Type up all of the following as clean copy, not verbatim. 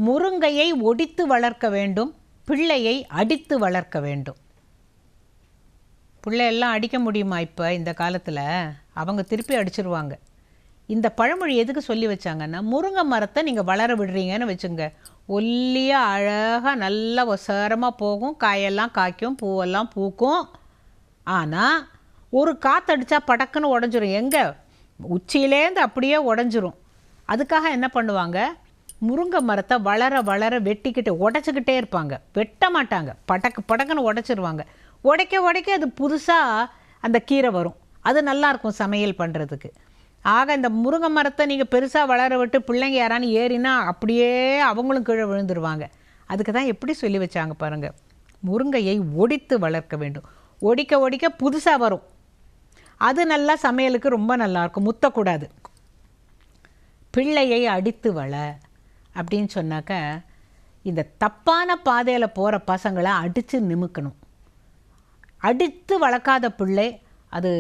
முருங்கையை ஒடித்து வளர்க்க வேண்டும், பிள்ளையை அடித்து வளர்க்க வேண்டும். பிள்ளையெல்லாம் அடிக்க முடியுமா? இப்போ இந்த காலத்தில் அவங்க திருப்பி அடிச்சிருவாங்க. இந்த பழமொழி எதுக்கு சொல்லி வச்சாங்கன்னா, முருங்கை மரத்தை நீங்கள் வளர விடுறீங்கன்னு வச்சுங்க, ஒல்லியாக அழகாக நல்லா ஒசரமாக போகும், காயெல்லாம் காய்க்கும், பூவெல்லாம் பூக்கும். ஆனால் ஒரு காற்றடிச்சா படக்குன்னு உடஞ்சிரும். எங்கே உச்சியிலேருந்து அப்படியே உடஞ்சிரும். அதுக்காக என்ன பண்ணுவாங்க, முருங்கை மரத்தை வளர வளர வெட்டிக்கிட்டு உடச்சிக்கிட்டே இருப்பாங்க, வெட்ட மாட்டாங்க. படக்குன்னு உடச்சிருவாங்க. உடைக்க அது புதுசாக அந்த கீரை வரும். அது நல்லாயிருக்கும் சமையல் பண்ணுறதுக்கு. ஆக இந்த முருங்கை மரத்தை நீங்கள் பெருசாக வளர விட்டு பிள்ளைங்க யாரானு ஏறினா அப்படியே அவங்களும் கீழே விழுந்துருவாங்க. அதுக்கு தான் எப்படி சொல்லி வச்சாங்க பாருங்கள், முருங்கையை ஒடித்து வளர்க்க வேண்டும். ஒடிக்க புதுசாக வரும். அது நல்லா சமையலுக்கு ரொம்ப நல்லாயிருக்கும், முத்தக்கூடாது. பிள்ளையை அடித்து வள அப்படின்னு சொன்னாக்க, இந்த தப்பான பாதையில் போகிற பசங்களை அடித்து நிமிக்கணும். அடித்து வளர்க்காத பிள்ளை அது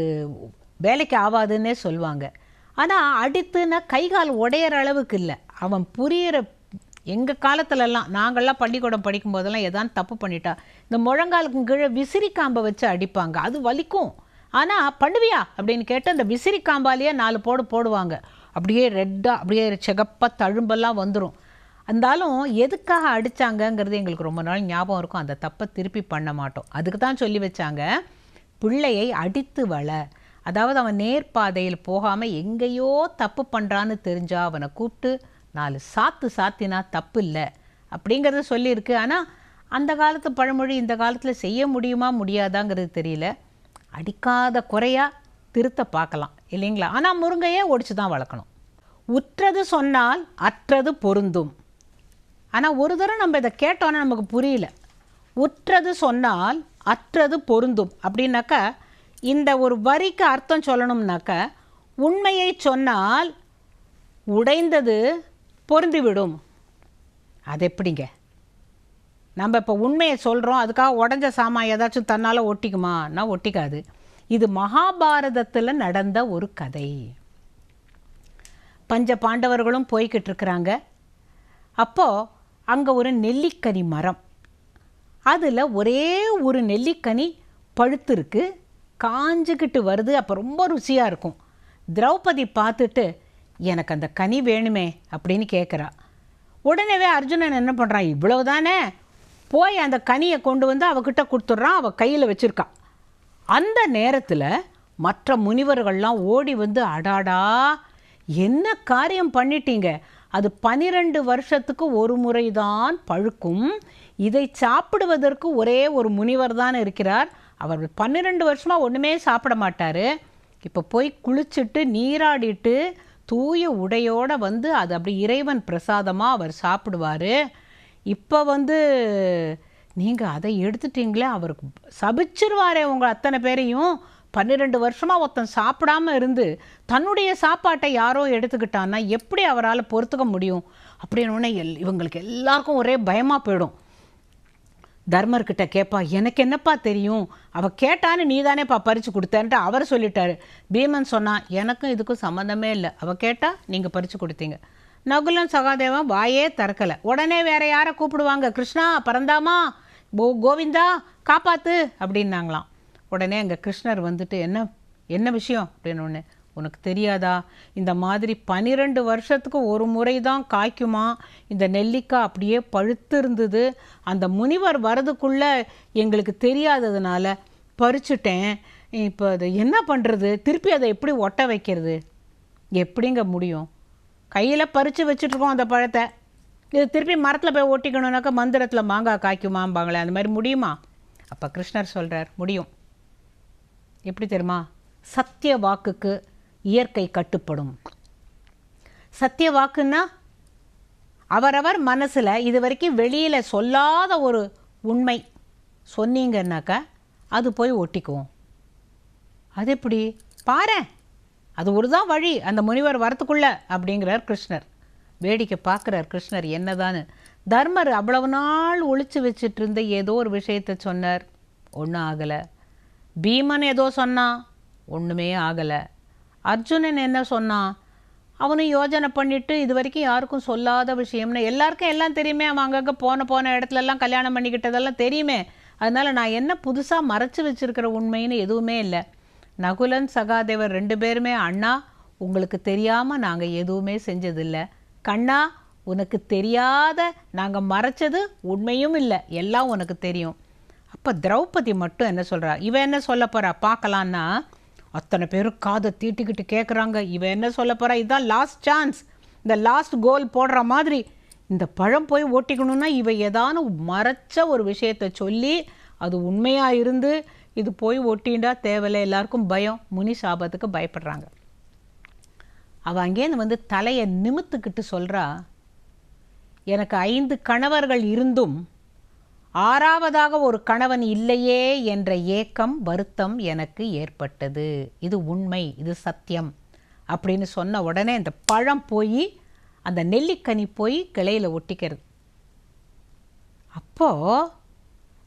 வேலைக்கு ஆகாதுன்னே சொல்லுவாங்க. ஆனால் அடித்துன்னா கை கால் உடையிற அளவுக்கு இல்லை, அவன் புரிகிற. எங்கள் காலத்துலலாம் நாங்கள்லாம் பள்ளிக்கூடம் படிக்கும்போதெல்லாம் எதாவது தப்பு பண்ணிட்டா இந்த முழங்காலுக்கு கீழே விசிறி காம்பை வச்சு அடிப்பாங்க. அது வலிக்கும். ஆனால் பண்ணுவியா அப்படின்னு கேட்டு அந்த விசிறி காம்பாலேயே 4 போடுவாங்க. அப்படியே ரெட்டாக அப்படியே சிகப்பாக தழும்பெல்லாம் வந்துடும். இருந்தாலும் எதுக்காக அடித்தாங்கங்கிறது எங்களுக்கு ரொம்ப நாள் ஞாபகம் இருக்கும். அந்த தப்பை திருப்பி பண்ண மாட்டோம். அதுக்கு தான் சொல்லி வச்சாங்க, பிள்ளையை அடித்து வள. அதாவது அவன் நேர்பாதையில் போகாமல் எங்கேயோ தப்பு பண்ணுறான்னு தெரிஞ்சால் அவனை கூப்பிட்டு 4 சாத்தினா தப்பு இல்லை அப்படிங்கிறத சொல்லியிருக்கு. ஆனால் அந்த காலத்து பழமொழி இந்த காலத்தில் செய்ய முடியுமா முடியாதாங்கிறது தெரியல. அடிக்காத குறையாக திருத்த பார்க்கலாம் இல்லைங்களா? ஆனால் முருங்கையே ஒடிச்சு தான் வளர்க்கணும். உற்றது சொன்னால் அற்றது பொருந்தும். ஆனால் ஒரு தடவை நம்ம இதை கேட்டோன்னா நமக்கு புரியல. உற்றது சொன்னால் அற்றது பொருந்தும் அப்படின்னாக்கா, இந்த ஒரு வரிக்கு அர்த்தம் சொல்லணும்னாக்க, உண்மையை சொன்னால் உடைந்தது பொருந்திவிடும். அது எப்படிங்க? நம்ம இப்போ உண்மையை சொல்கிறோம், அதுக்காக உடஞ்ச சாமான் ஏதாச்சும் தன்னால் ஒட்டிக்குமானா ஒட்டிக்காது. இது மகாபாரதத்தில் நடந்த ஒரு கதை. பஞ்ச பாண்டவர்களும் போய்கிட்டு இருக்கிறாங்க. அப்போது அங்கே ஒரு நெல்லிக்கனி மரம், அதில் ஒரே ஒரு நெல்லிக்கனி பழுத்திருக்கு, காஞ்சிக்கிட்டு வருது. அப்போ ரொம்ப ருசியாக இருக்கும். திரௌபதி பார்த்துட்டு எனக்கு அந்த கனி வேணுமே அப்படின்னு கேட்குறா. உடனேவே அர்ஜுனன் என்ன பண்ணுறான், இவ்வளவு தானே, போய் அந்த கனியை கொண்டு வந்து அவகிட்ட கொடுத்துட்றான். அவள் கையில் வச்சுருக்கா. அந்த நேரத்தில் மற்ற முனிவர்கள்லாம் ஓடி வந்து, அடாடா என்ன காரியம் பண்ணிட்டீங்க, அது 12 வருஷத்துக்கு ஒரு முறை தான் பழுக்கும், இதை சாப்பிடுவதற்கு ஒரே ஒரு முனிவர் தான் இருக்கிறார், அவர் 12 வருஷமாக ஒன்றுமே சாப்பிட மாட்டார். இப்போ போய் குளிச்சுட்டு நீராடிட்டு தூய உடையோடு வந்து அது அப்படி இறைவன் பிரசாதமாக அவர் சாப்பிடுவார். இப்போ வந்து நீங்கள் அதை எடுத்துட்டீங்களே, அவருக்கு சபிச்சிருவாரே உங்கள் அத்தனை பேரையும். 12 வருஷமாக ஒருத்தன் சாப்பிடாமல் இருந்து தன்னுடைய சாப்பாட்டை யாரோ எடுத்துக்கிட்டான்னா எப்படி அவரால் பொறுத்துக்க முடியும் அப்படின்னு இவங்களுக்கு எல்லாருக்கும் ஒரே பயமாக போயிடும். தர்மர்கிட்ட கேட்பா, எனக்கு என்னப்பா தெரியும், அவள் கேட்டான்னு நீ தானேப்பா பறித்து கொடுத்தேன்ட்டு அவர் சொல்லிட்டாரு. பீமன் சொன்னான், எனக்கும் இதுக்கும் சம்மந்தமே இல்லை, அவள் கேட்டால் நீங்கள் பறித்து கொடுத்தீங்க. நகுலன் சகாதேவன் வாயே திறக்கலை. உடனே வேற யாரை கூப்பிடுவாங்க, கிருஷ்ணா பரந்தாமா கோவிந்தா காப்பாத்து அப்படின்னாங்களாம். உடனே அங்கே கிருஷ்ணர் வந்துட்டு என்ன விஷயம் அப்படின்னு ஒன்று, உனக்கு தெரியாதா, இந்த மாதிரி 12 வருஷத்துக்கு ஒரு முறை தான் காய்க்குமா இந்த நெல்லிக்காய், அப்படியே பழுத்து இருந்தது, அந்த முனிவர் வரதுக்குள்ளே எங்களுக்கு தெரியாததுனால பறிச்சுட்டேன், இப்போ அது என்ன பண்ணுறது, திருப்பி அதை எப்படி ஒட்ட வைக்கிறது, எப்படிங்க முடியும், கையில் பறித்து வச்சுட்ருக்கோம் அந்த பழத்தை, இது திருப்பி மரத்தில் போய் ஒட்டிக்கணுன்னாக்கா மந்திரத்தில் மாங்காய் காய்க்குமாம்பாங்களே, அந்த மாதிரி முடியுமா? அப்போ கிருஷ்ணர் சொல்கிறார், முடியும். எப்படி தெரியுமா? சத்திய வாக்குக்கு இயற்கை கட்டுப்படும். சத்திய வாக்குன்னா அவரவர் மனசில் இது வரைக்கும் வெளியில் சொல்லாத ஒரு உண்மை சொன்னீங்கன்னாக்கா அது போய் ஒட்டிக்குவோம். அது எப்படி பாரு, அது ஒரு தான் வழி அந்த முனிவர் வரத்துக்குள்ள அப்படிங்கிறார் கிருஷ்ணர். வேடிக்கை பார்க்குறார் கிருஷ்ணர் என்னதான்னு. தர்மர் அவ்வளவு நாள் ஒழிச்சு வச்சுட்டு இருந்த ஏதோ ஒரு விஷயத்தை சொன்னார், ஒன்றும் ஆகலை. பீமன் ஏதோ சொன்னான், ஒன்றுமே ஆகலை. அர்ஜுனன் என்ன சொன்னான், அவனும் யோஜனை பண்ணிவிட்டு இது வரைக்கும் யாருக்கும் சொல்லாத விஷயம்னு, எல்லாருக்கும் எல்லாம் தெரியுமே, அவன் அங்கங்கே போன இடத்துலலாம் கல்யாணம் பண்ணிக்கிட்டதெல்லாம் தெரியுமே, அதனால் நான் என்ன புதுசாக மறைச்சி வச்சுருக்கிற உண்மைன்னு எதுவுமே இல்லை. நகுலன் சகாதேவர் 2 பேருமே, அண்ணா உங்களுக்கு தெரியாமல் நாங்கள் எதுவுமே செஞ்சதில்லை, கண்ணா உனக்கு தெரியாத நாங்கள் மறைச்சது உண்மையும் இல்லை, எல்லாம் உனக்கு தெரியும். அப்போ திரௌபதி மட்டும் என்ன சொல்கிறா, இவன் என்ன சொல்ல போகிறா பார்க்கலான்னா, அத்தனை பேரும் காதை தீட்டிக்கிட்டு கேட்குறாங்க, இவன் என்ன சொல்ல போகிறா, இதுதான் லாஸ்ட் சான்ஸ், இந்த லாஸ்ட் கோல் போடுற மாதிரி, இந்த பழம் போய் ஓட்டிக்கணுன்னா இவ ஏதானு மறைச்ச ஒரு விஷயத்தை சொல்லி அது உண்மையாக இருந்து இது போய் ஒட்டிண்டா தேவையில்லை, எல்லாருக்கும் பயம், முனி சாபத்துக்கு பயப்படுறாங்க. அவள் அங்கேருந்து வந்து தலையை நிமித்துக்கிட்டு சொல்கிறா, எனக்கு 5 கணவர்கள் இருந்தும் 6வதாக ஒரு கணவன் இல்லையே என்ற ஏக்கம் வருத்தம் எனக்கு ஏற்பட்டது, இது உண்மை, இது சத்தியம் அப்படின்னு சொன்ன உடனே இந்த பழம் போய் அந்த நெல்லிக்கனி போய் கிளையில் ஒட்டிக்கிறது.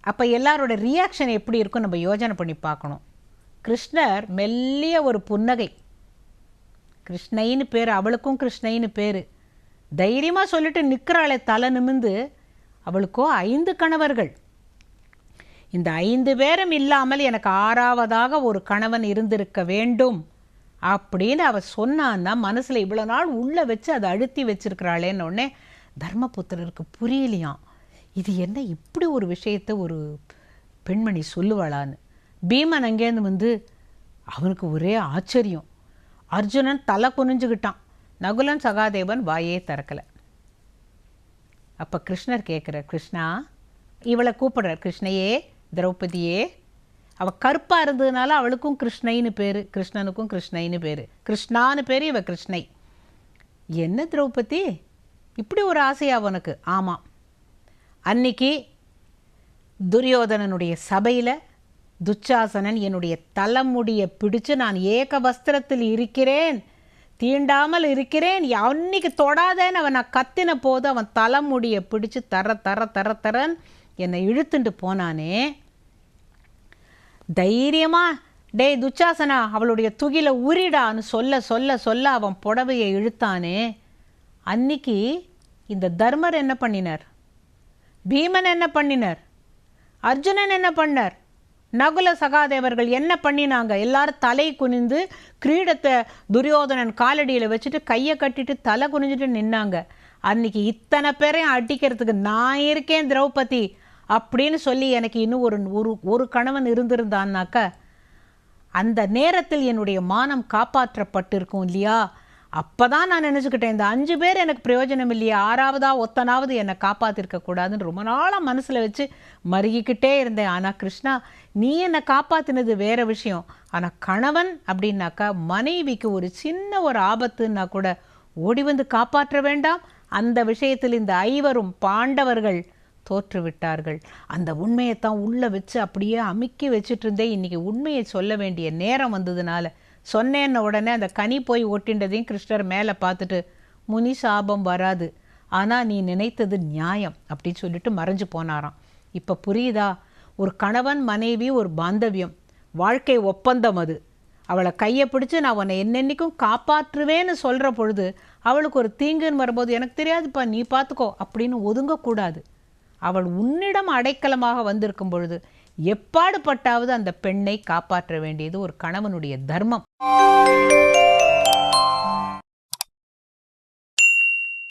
அப்போ எல்லாரோட ரியாக்ஷன் எப்படி இருக்கும் நம்ம யோஜனை பண்ணி பார்க்கணும். கிருஷ்ணர் மெல்லிய ஒரு புன்னகை, கிருஷ்ணைன்னு பேர், அவளுக்கும் கிருஷ்ணைன்னு பேர், தைரியமாக சொல்லிட்டு நிற்கிறாளே தலை நிமிந்து. அவளுக்கோ 5 கணவர்கள், இந்த 5 பேரும் இல்லாமல் எனக்கு 6வதாக ஒரு கணவன் இருந்திருக்க வேண்டும் அப்படின்னு அவள் சொன்னான்னா மனசில் இவ்வளோ நாள் உள்ளே வச்சு அதை அழுத்தி வச்சிருக்கிறாளேன்னு உடனே தர்மபுத்திரருக்கு புரியலையாம், இது என்ன இப்படி ஒரு விஷயத்தை ஒரு பெண்மணி சொல்லுவாளான்னு. பீமன் அங்கேருந்து வந்து அவனுக்கு ஒரே ஆச்சரியம். அர்ஜுனன் தலை குனிஞ்சுக்கிட்டான், நகுலன் சகாதேவன் வாயே திறக்கலை. அப்போ கிருஷ்ணர் கேட்குறார், கிருஷ்ணா, இவளை கூப்பிடுறார், கிருஷ்ணையே, திரௌபதியே. அவள் கருப்பாக இருந்ததுனால அவளுக்கும் கிருஷ்ணைன்னு பேர், கிருஷ்ணனுக்கும் கிருஷ்ணைன்னு பேர், கிருஷ்ணான்னு பேர், இவள் கிருஷ்ணை. என்ன திரௌபதி இப்படி ஒரு ஆசையா உனக்கு? ஆமாம், அன்னைக்கு துரியோதனனுடைய சபையில் துச்சாசனன் என்னுடைய தலைமுடியை பிடிச்சு நான் ஏக வஸ்திரத்தில் இருக்கிறேன், தீண்டாமல் இருக்கிறேன், அன்னைக்கு தொடாதேன்னு அவன் நான் கத்தின போது அவன் தலைமுடியை பிடிச்சு தர தர தர தரன் என்னை இழுத்துட்டு போனானே. தைரியமாக டேய் துச்சாசனா அவளுடைய துகில உரிடான்னு சொல்ல சொல்ல சொல்ல அவன் புடவையை இழுத்தானே. அன்னைக்கு இந்த தர்மர் என்ன பண்ணினார், பீமன் என்ன பண்ணினார், அர்ஜுனன் என்ன பண்ணார், நகுல சகாதேவர்கள் என்ன பண்ணினாங்க? எல்லாரும் தலை குனிந்து கிரீடத்தை துரியோதனன் காலடியில் வச்சுட்டு கையை கட்டிட்டு தலை குனிஞ்சிட்டு நின்னாங்க. அன்னைக்கு இத்தனை பேரையும் அடிக்கிறதுக்கு நான் இருக்கேன் திரௌபதி அப்படின்னு சொல்லி எனக்கு இன்னும் ஒரு கணவன் இருந்திருந்தான்னாக்க அந்த நேரத்தில் என்னுடைய மானம் காப்பாற்றப்பட்டிருக்கும் இல்லையா? அப்போ தான் நான் நினச்சிக்கிட்டேன், இந்த 5 பேர் எனக்கு பிரயோஜனம் இல்லையா, 6வதா ஒத்தனாவது என்னை காப்பாற்றிருக்க கூடாதுன்னு ரொம்ப நாளாக மனசில் வச்சு மருகிக்கிட்டே இருந்தேன். ஆனால் கிருஷ்ணா, நீ என்னை காப்பாற்றினது வேறு விஷயம், ஆனால் கணவன் அப்படின்னாக்கா மனைவிக்கு ஒரு சின்ன ஒரு ஆபத்துன்னா கூட ஓடி வந்து காப்பாற்ற வேண்டாம். அந்த விஷயத்தில் இந்த 5வரும் பாண்டவர்கள் தோற்றுவிட்டார்கள். அந்த உண்மையைத்தான் உள்ளே வச்சு அப்படியே அமுக்கி வச்சுட்டு இருந்தேன். இன்றைக்கி உண்மையை சொல்ல வேண்டிய நேரம் வந்ததுனால சொன்னேன்ன உடனே அந்த கனி போய் ஒட்டின்றதையும் கிருஷ்ணர் மேலே பார்த்துட்டு, முனி சாபம் வராது, ஆனால் நீ நினைத்தது நியாயம் அப்படின்னு சொல்லிட்டு மறைஞ்சு போனாராம். இப்போ புரியுதா? ஒரு கணவன் மனைவி ஒரு பாந்தவியம், வாழ்க்கை ஒப்பந்தம், அது அவளை கையை பிடிச்சி நான் உன்னை என்னென்னைக்கும் காப்பாற்றுவேன்னு சொல்கிற பொழுது அவளுக்கு ஒரு தீங்குன்னு வரும்போது எனக்கு தெரியாதுப்பா நீ பார்த்துக்கோ அப்படின்னு ஒதுங்கக்கூடாது. அவள் உன்னிடம் அடைக்கலமாக வந்திருக்கும் பொழுது எப்பாடுபட்டாவது அந்த பெண்ணை காப்பாற்ற வேண்டியது ஒரு கணவனுடைய தர்மம்.